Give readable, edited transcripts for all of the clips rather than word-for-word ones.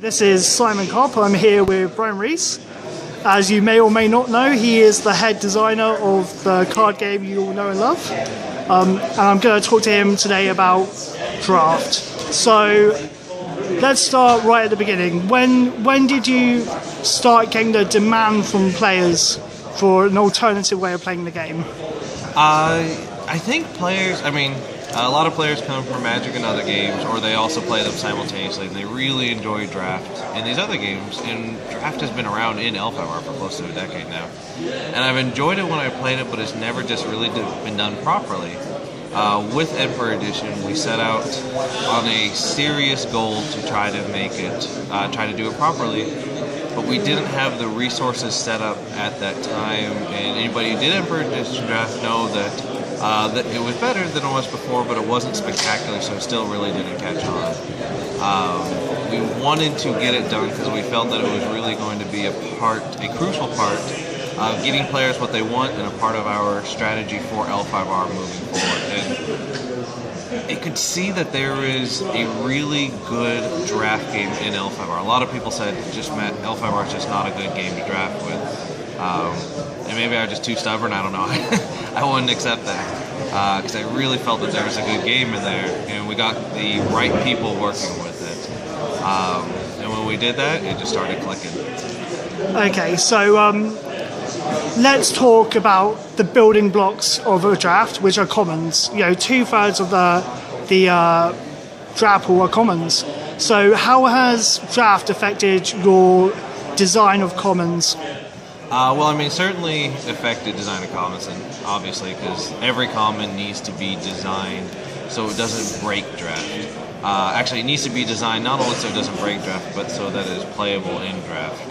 This is Simon Cobb. I'm here with Bryan Reese. As you may or may not know, he is the head designer of the card game you all know and love. And I'm going to talk to him today about Draft. So let's start right at the beginning. When did you start getting the demand from players for an alternative way of playing the game? I think players, a lot of players come from Magic and other games, or they also play them simultaneously, and they really enjoy Draft in these other games. And Draft has been around in L5R for close to a decade now. And I've enjoyed it when I played it, but it's never just really been done properly. With Emperor Edition, we set out on a serious goal to try to make it, try to do it properly, but we didn't have the resources set up at that time. And anybody who did Emperor Edition Draft know that that it was better than it was before, but it wasn't spectacular, so it still really didn't catch on. We wanted to get it done because we felt that it was really going to be a crucial part of getting players what they want and a part of our strategy for L5R moving forward. And it could see that there is a really good draft game in L5R. A lot of people said L5R is just not a good game to draft with. And maybe I was just too stubborn, I don't know. I wouldn't accept that because I really felt that there was a good game in there, and we got the right people working with it. And when we did that, it just started clicking. Okay, so let's talk about the building blocks of a draft, which are commons. 2/3 of the draft pool are commons. So how has draft affected your design of commons? Certainly affected design of commons, and obviously, because every common needs to be designed so it doesn't break draft. Actually, it needs to be designed not only so it doesn't break draft, but so that it is playable in draft.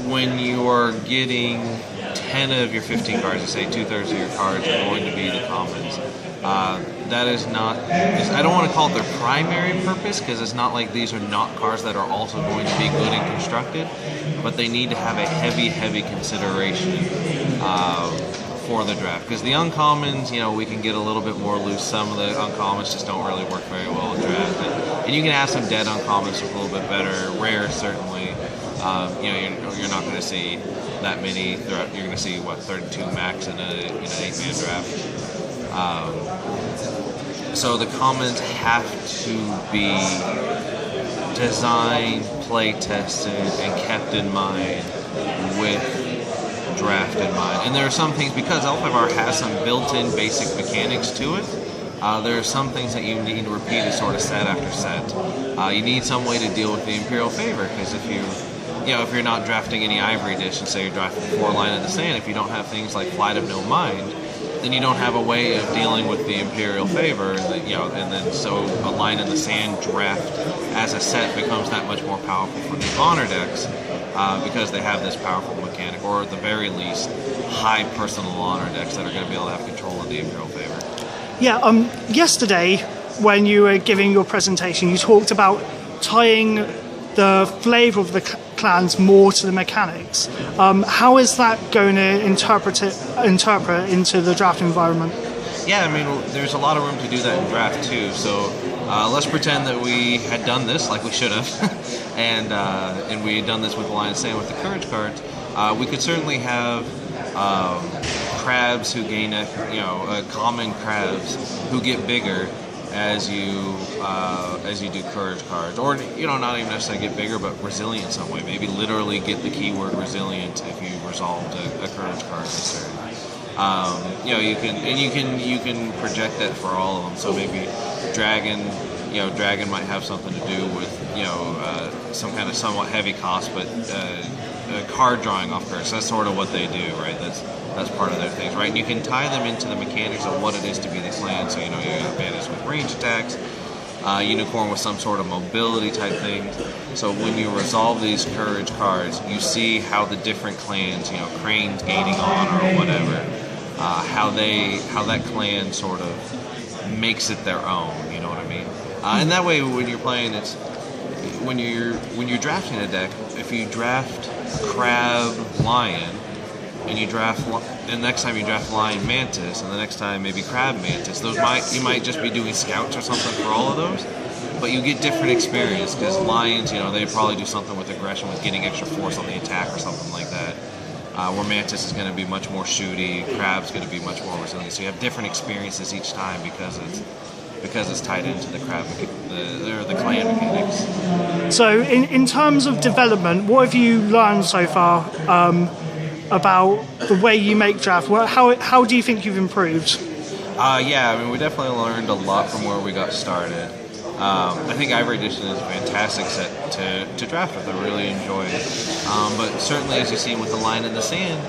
When you are getting 10 of your 15 cards, say 2/3 of your cards are going to be the commons, that is not, I don't want to call it their primary purpose, because it's not like these are not cards that are also going to be good and constructed, but they need to have a heavy consideration for the draft. Because the uncommons, we can get a little bit more loose. Some of the uncommons just don't really work very well in draft. And you can have some dead uncommons with a little bit better. Rare, certainly. You're not going to see that many. You're going to see, 32 max in an 8-man draft. So the commons have to be designed, play tested, and kept in mind with draft in mind. And there are some things, because L5R has some built-in basic mechanics to it, there are some things that you need repeated sort of set after set. You need some way to deal with the Imperial Favor, because if you're not drafting any Ivory Edition, say you're drafting 4 Line in the Sand, if you don't have things like Flight of No Mind, then you don't have a way of dealing with the Imperial Favor, and then so a Line in the Sand draft as a set becomes that much more powerful for the Honor decks, because they have this powerful mechanic, or at the very least, high personal honor decks that are going to be able to have control of the Imperial Favor. Yeah, yesterday when you were giving your presentation, you talked about tying the flavor of the clans more to the mechanics. How is that going to interpret into the draft environment? Yeah, there's a lot of room to do that in draft too. So let's pretend that we had done this like we should have, and we had done this with the Line of Sand with the Courage cards. We could certainly have crabs who gain common crabs who get bigger as you do Courage cards, or not even necessarily get bigger, but resilient in some way. Maybe literally get the keyword resilient if you resolved a Courage card this turn. You can project that for all of them. So maybe Dragon might have something to do with some kind of somewhat heavy cost, but card drawing off cards. That's sort of what they do, right? That's part of their things, right? And you can tie them into the mechanics of what it is to be this land. So you have bandits with range attacks, unicorn with some sort of mobility type thing. So when you resolve these Courage cards, you see how the different clans, Crane's gaining on or whatever, how that clan sort of makes it their own. You know what I mean? And that way, when you're playing, it's when you're drafting a deck. If you draft Crab Lion, and next time you draft Lion Mantis, and the next time maybe Crab Mantis, you might just be doing scouts or something for all of those. but you get different experience because lions, they probably do something with aggression, with getting extra force on the attack or something like that. Where mantis is going to be much more shooty, crab's going to be much more resilient. So you have different experiences each time because it's tied into the crab, the clan mechanics. So in terms of development, what have you learned so far about the way you make draft? How do you think you've improved? We definitely learned a lot from where we got started. I think Ivory Edition is a fantastic set to draft with. I really enjoy it. But certainly, as you've seen with the line in the sand,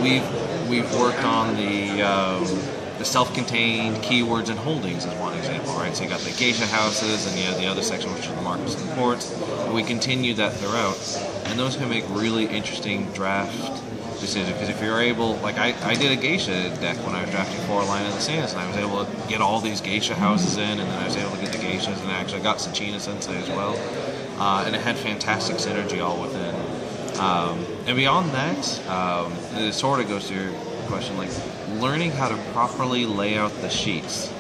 we've worked on the self-contained keywords and holdings as one example, right? So you got the geisha houses, and you have the other section, which is the markers and ports. And we continue that throughout, and those can make really interesting draft decisions. Because if you're able, like I did a geisha deck when I was drafting for Line in the Sands, and I was able to get all these geisha houses in, and then I was able to get the geishas, and I actually got Sachina Sensei as well, and it had fantastic synergy all within. And beyond that, it sort of goes to your question, like learning how to properly lay out the sheets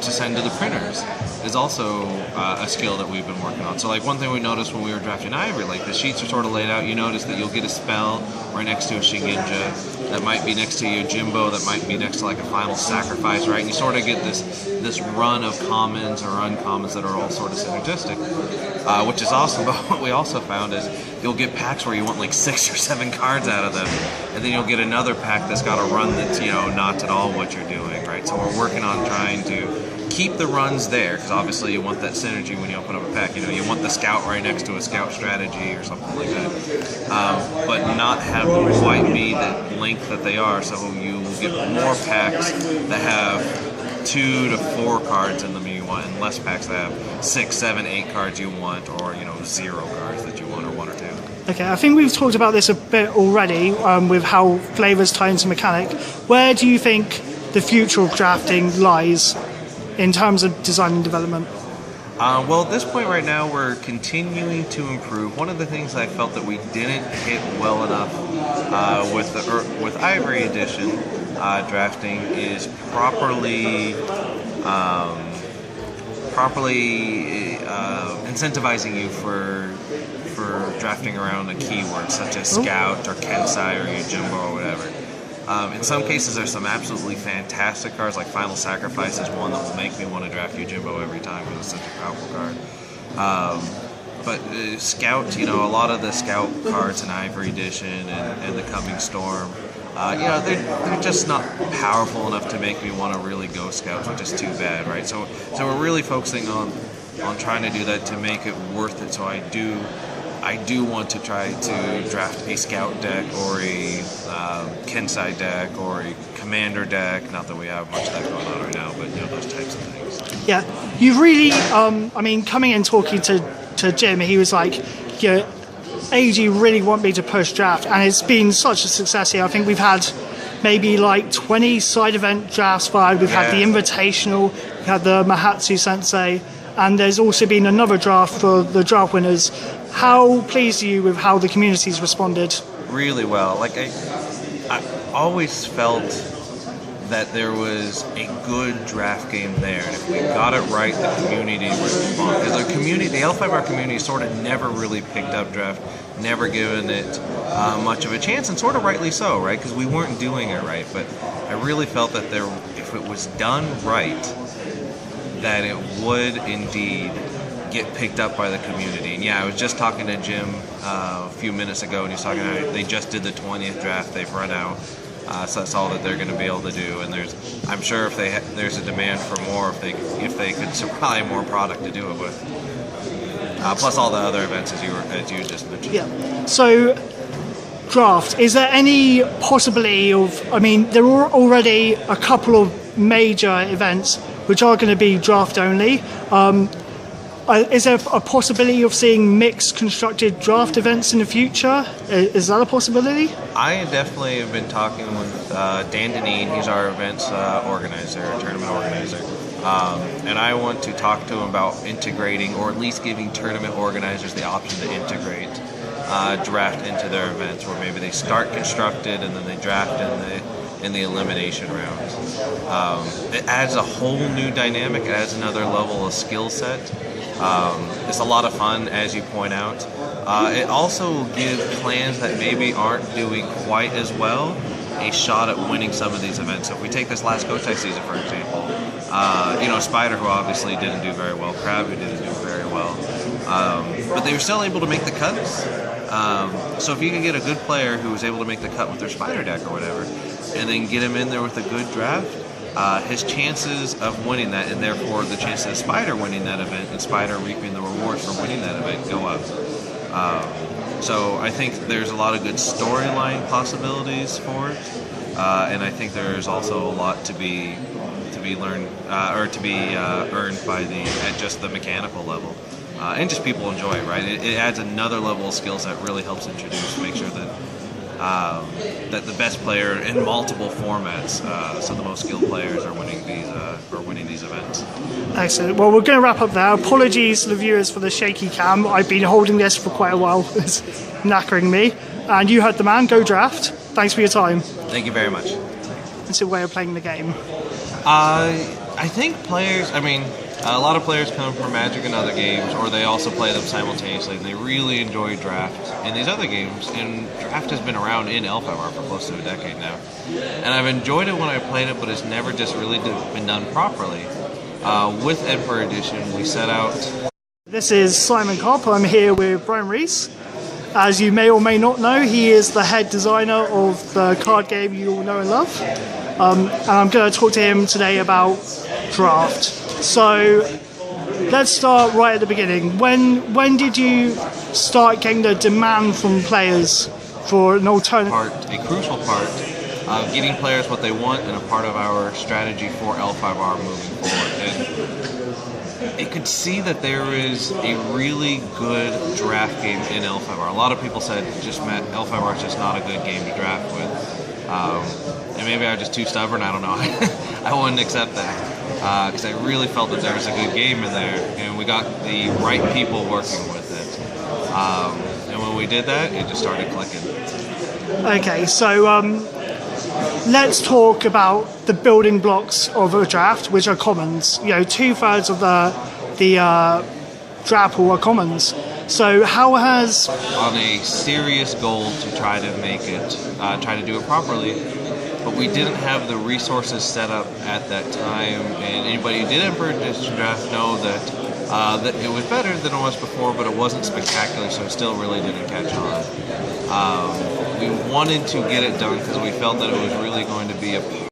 to send to the printers is also a skill that we've been working on. So like one thing we noticed when we were drafting Ivory, like the sheets are sort of laid out, you notice that you'll get a spell right next to a Shingenja, that might be next to your Jimbo, that might be next to like a Final Sacrifice, right? And you sort of get this run of commons or uncommons that are all sort of synergistic, which is awesome. But what we also found is you'll get packs where you want like 6 or 7 cards out of them, and then you'll get another pack that's got a run that's, not at all what you're doing, right? So we're working on trying to keep the runs there, because obviously you want that synergy when you open up a pack. You want the scout right next to a scout strategy or something like that, but not have them quite be the length that they are, so you will get more packs that have 2 to 4 cards in them you want, and less packs that have 6, 7, 8 cards you want, or 0 cards that you want, or 1 or 2. Okay, I think we've talked about this a bit already with how flavors tie into mechanic. Where do you think the future of drafting lies in terms of design and development? Well, at this point right now, we're continuing to improve. One of the things I felt that we didn't hit well enough with Ivory Edition drafting is properly incentivizing you for drafting around a keyword such as Scout or Kensai or Yojimbo or whatever. In some cases, there's some absolutely fantastic cards, like Final Sacrifice is one that will make me want to draft Yojimbo every time because it's such a powerful card. But Scout, a lot of the Scout cards in Ivory Edition and the Coming Storm, they're just not powerful enough to make me want to really go Scouts, which is too bad, right? So we're really focusing on trying to do that to make it worth it. So I do want to try to draft a Scout deck or a Kensai deck or a Commander deck. Not that we have much of that going on right now, but those types of things. Yeah, you've really, coming in talking to Jim, he was like, AEG really want me to push draft, and it's been such a success here. I think we've had maybe like 20 side event drafts fired. We've had the Invitational, we've had the Mahatsu Sensei, and there's also been another draft for the draft winners. How pleased are you with how the community's responded? Really well. Like I always felt that there was a good draft game there, and if we got it right, the community would respond. Because the L5R community sort of never really picked up draft, never given it much of a chance, and sort of rightly so, right? Because we weren't doing it right. But I really felt that if it was done right, that it would indeed get picked up by the community. And I was just talking to Jim a few minutes ago, and he's talking about they just did the 20th draft, they've run out. So that's all that they're going to be able to do, and I'm sure if there's a demand for more, if they could supply more product to do it with, plus all the other events as you just mentioned. Yeah. So, draft. Is there any possibility of? There are already a couple of major events which are going to be draft only. Is there a possibility of seeing mixed constructed draft events in the future? Is that a possibility? I definitely have been talking with Dan Deneen. He's our events tournament organizer. And I want to talk to him about integrating, or at least giving tournament organizers the option to integrate draft into their events, where maybe they start constructed and then they draft in the elimination round. It adds a whole new dynamic. It adds another level of skill set. It's a lot of fun, as you point out. It also gives clans that maybe aren't doing quite as well a shot at winning some of these events. So if we take this last Gotai season, for example, Spider, who obviously didn't do very well, Crab, who didn't do very well, but they were still able to make the cuts. So if you can get a good player who was able to make the cut with their Spider deck or whatever, and then get him in there with a good draft, his chances of winning that, and therefore the chances of Spider winning that event and Spider reaping the reward for winning that event, go up. So I think there's a lot of good storyline possibilities for it, and I think there's also a lot to be learned or to be earned by at just the mechanical level, and just people enjoy it. Right, it adds another level of skills that really helps make sure that that the best player in multiple formats, so the most skilled players are winning these events. Excellent. Well, we're going to wrap up there. Apologies to the viewers for the shaky cam. I've been holding this for quite a while. It's knackering me. And you heard the man. Go draft. Thanks for your time. Thank you very much. It's a way of playing the game. I think players, a lot of players come from Magic and other games, or they also play them simultaneously, and they really enjoy draft in these other games. And draft has been around in L5R for close to a decade now. And I've enjoyed it when I played it, but it's never just really been done properly. With Emperor Edition, we set out... This is Simon Kopp. I'm here with Bryan Reese. As you may or may not know, he is the head designer of the card game you all know and love. And I'm going to talk to him today about draft. So let's start right at the beginning. When did you start getting the demand from players for an alternative? A crucial part of getting players what they want, and a part of our strategy for L5R moving forward. And it could see that there is a really good draft game in L5R. A lot of people said, L5R is just not a good game to draft with. And maybe I was just too stubborn, I don't know. I wouldn't accept that. Because I really felt that there was a good game in there, and we got the right people working with it. And when we did that, it just started clicking. Okay, so let's talk about the building blocks of a draft, which are commons. 2/3 of the draft pool are commons. So how has... On a serious goal to try to make it, try to do it properly, but we didn't have the resources set up at that time, and anybody who did Emperor Edition draft know that it was better than it was before, but it wasn't spectacular, so it still really didn't catch on. We wanted to get it done because we felt that it was really going to be a